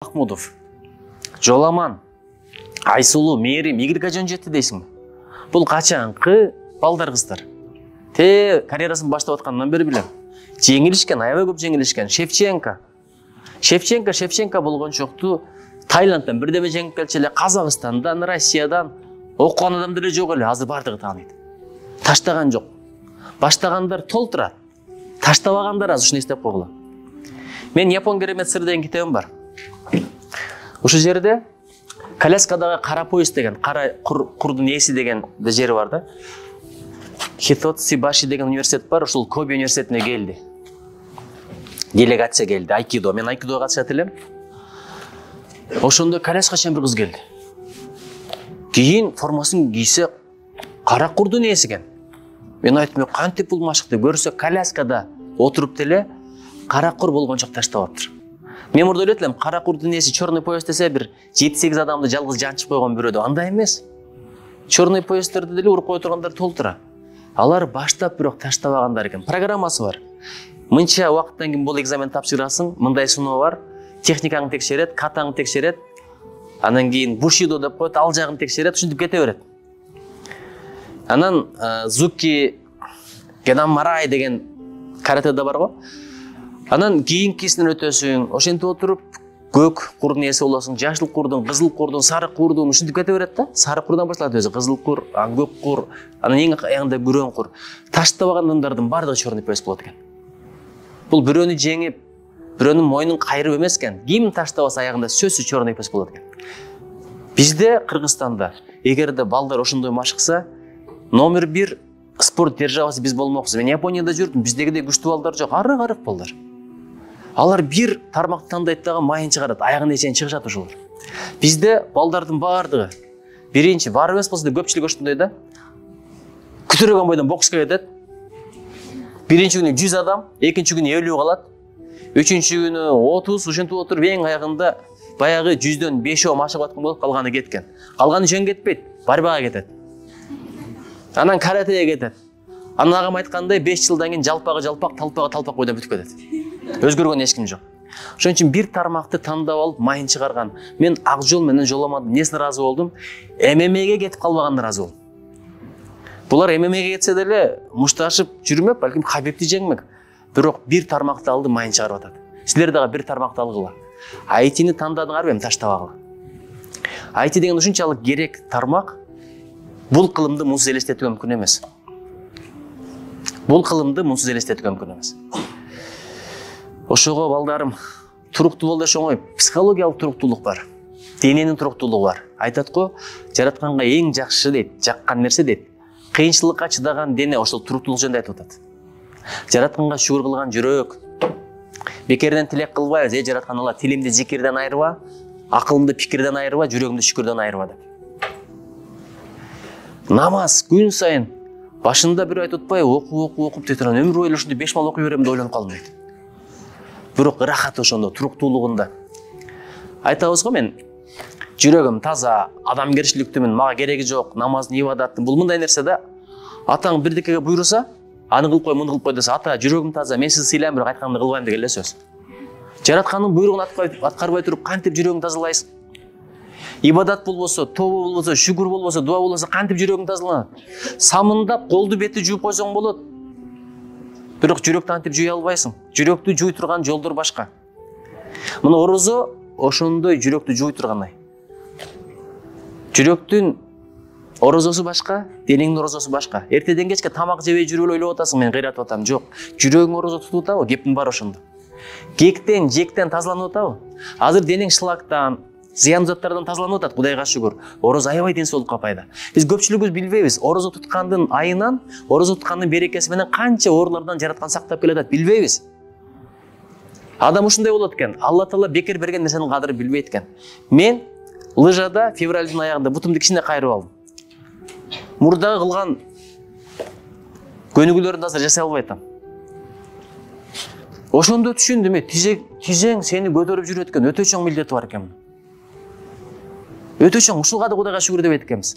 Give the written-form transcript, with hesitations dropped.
Махмудов, Жоламан, Айсулу, Мээрим, игілігі жөн жетті дейсің. Бұл қачанқы балдар қыздар. Карьерасын баштап отқаннан бері білем. Жеңілішкен, аябай көп жеңілішкен. Шевченко болған жоқты Тайландтан бірдеме жеңіп келчеле, Қазақстандан, Россиядан оқыған адамдары жоқ әлі, азыр бардығы таниды. Таштаған жоқ. Баштағандар толтырады. Таштабағандар аз үшін естеп қоғылы. Мен Япон керемет сыры деген кітабым бар. Осы жерде Коляскадағы қара поезд деген, қара құрдың есі деген жері бар да. Хитоцибаши деген университет бар, ошол Коби университетіне келді. Делегация келді, айкидо. Мен айкидоға қатысат елем. Ошондо коляска бір қыз келді. Кейін формасын кийсе қара құрдың есі екен. Мен айттым, қантеп бұл машықты көрсе коляскада отырып теле қара құр болған жоқ таштап аптыр. Мен мұрда өлетілем, қара құрдың есі черный поезд десе бір 7-8 адамды жалғыз жаншып қойған бөреді. Андай емес. Черный поездтерді деле ұрып қой тұрғандар толтыра. Алар баштап бірақ таштап алғандар екен. Программасы бар. Мынча уақыттан кейін бұл экзамен тапсырасың, мындай сынау бар. Техникаңы тексерет, катаңы тексерет. Анан кейін бушидо деп қойды, ал жағын тексерет, үшіндіп кете береді. Анан Зуки Генамарай деген каратэда бар ғой. Анан кейін кесінен өтесің, ошентіп отырып, көк құрдың есі оласың, жашыл құрдың, қызыл құрдың, сары құрдың, үшіндіп кете береді да. Сары құрдан başladı өзі, қызыл құр, көк құр, анан ең аяғында бүрен құр. Таштап алған адамдардың бардығы черный поезд болады екен. Бұл бүрені жеңіп, бүренің мойнын қайырып емес екен. Ким таштап алса аяғында сөзсіз черный поезд болады екен. Бізде Қырғызстанда, егерде балдар ошондой машықса, номер 1 спорт державасы біз болмақпыз. Мен Японияда жүрдім, біздегідей күшті балдар жоқ, арық балдар. Алар бір тармақты таңдайттағы майын шығарады, аяғын есен шығып жатыр жолар. Бізде балдардың бардығы. Бірінші, бар емес болса да көпшілік ошындай да. Күтіреген бойдан боксқа кетеді. Бірінші күні 100 адам, екінші күні 50 қалады. Үшінші күні 30, ошентіп отырып, ең аяғында баяғы 100-ден 5-о машық батқан болып қалғаны кеткен. Қалғаны жөн кетпейді, барбаға кетеді. Анан каратеге кетеді. Анағым айтқандай 5 жылдан кейін жалпақ, талпақ бойдан бүтіп кетеді. Өзгөрген ешкім жоқ. Ошон үчүн бир тармакты тандап алып майын чыгарган. Мен ак жол менен жоламадым. Несине разы болдум? ММАге кетип калбаганда разы болдум. Булар ММАге кетсе деле мушташып жүрмөк, балким Хабибти жеңмек. Бирок бир тармакты алды, майын чыгарып атат. Силер дагы бир тармакты алгыла. Айтини тандадыңарбы, эми таштабагыла. Айти деген ушунчалык керек тармак. Бул кылымды мунсуз элестетүү мүмкүн эмес. Ошого балдарым, туруктуу бол деші оңой, психологиялык туруктуулук бар, дененин туруктуулугу бар. Айтат го, жаратканга эң жакшы дейт, жаккан нерсе дейт. Кыйынчылыкка чыдаган дене ошол туруктуулук жөнүндө айтып атат. Жаратканга шүгүр кылган жүрөк. Бекерден тилек кылбайбыз, жараткан Алла тилимди зикирден айырба, акылымды пикирден айырба, жүрөгүмдү шүкүрдөн айырба деп. Намаз күн сайын башында бир айтып атпай, окуп тетран өмүр бою ушундай 5 мал окуй берем деп ойлонуп калдым дейт. Бирок ырахат ошондо, туруктуулугунда. Айтабыз го, мен жүрөгүм таза, адамгерчиликтүүмүн, мага кереги жок, намаздын, ибадаттын. Бул мындай нерсе да. Атаң бирдикеге буйруса, аны кылып кой, муну кылып кой десе, ата жүрөгүм таза, мен сизди сыйлайм, бирок айтканды кылбайм деген эле сөз. Жараткандын буйругун аткарбай туруп, кантип жүрөгүңдү тазалайсың? Ибадат болбосо, тобо болбосо, шүгүр болбосо, дуа болбосо, кантип жүрөгүң тазаланат? Самындап, колду бетти жууп койсоң болот. Бирок жүрөктү антип жуй албайсың. Жүрөктү жуй турган жолдор башка. Мына орозо ошондой жүрөктү жуй тургандай. Жүрөктүн орозосу башка, денеңдин орозосу башка. Эртеден кечке тамак жебей жүрүп ойлоп атасың, мен кыйратып атам. Жок. Жүрөгүң орозо тутуп атабы? Кептин бар ошондо. Кектен, жектен тазаланып атабы? Азыр денең шлактан, зыян заттардан тазаланып атат, Кудайга шүгүр. Орозо аябай денсаулыкка пайда. Биз көпчүлүгүбүз билбейбиз. Орозо туткандын айынан, орозо туткандын берекеси менен канча оорулардан жараткан сактап келатат, билбейбиз. Адам ушундай болот экен. Алла Таала бекер берген нерсенин кадырын билбейт экен. Мен лыжада февралдын аягында бутумду кичине кайрып алдым. Мурдагы кылган көнүгүүлөрүмдү азыр жасай албай атам. Ошондо түшүндүм, тизең сени көтөрүп жүрөт экен, өтө чоң милдети бар экен. Өтө чоң, ушуга да Кудайга шүгүр деп айтканбыз.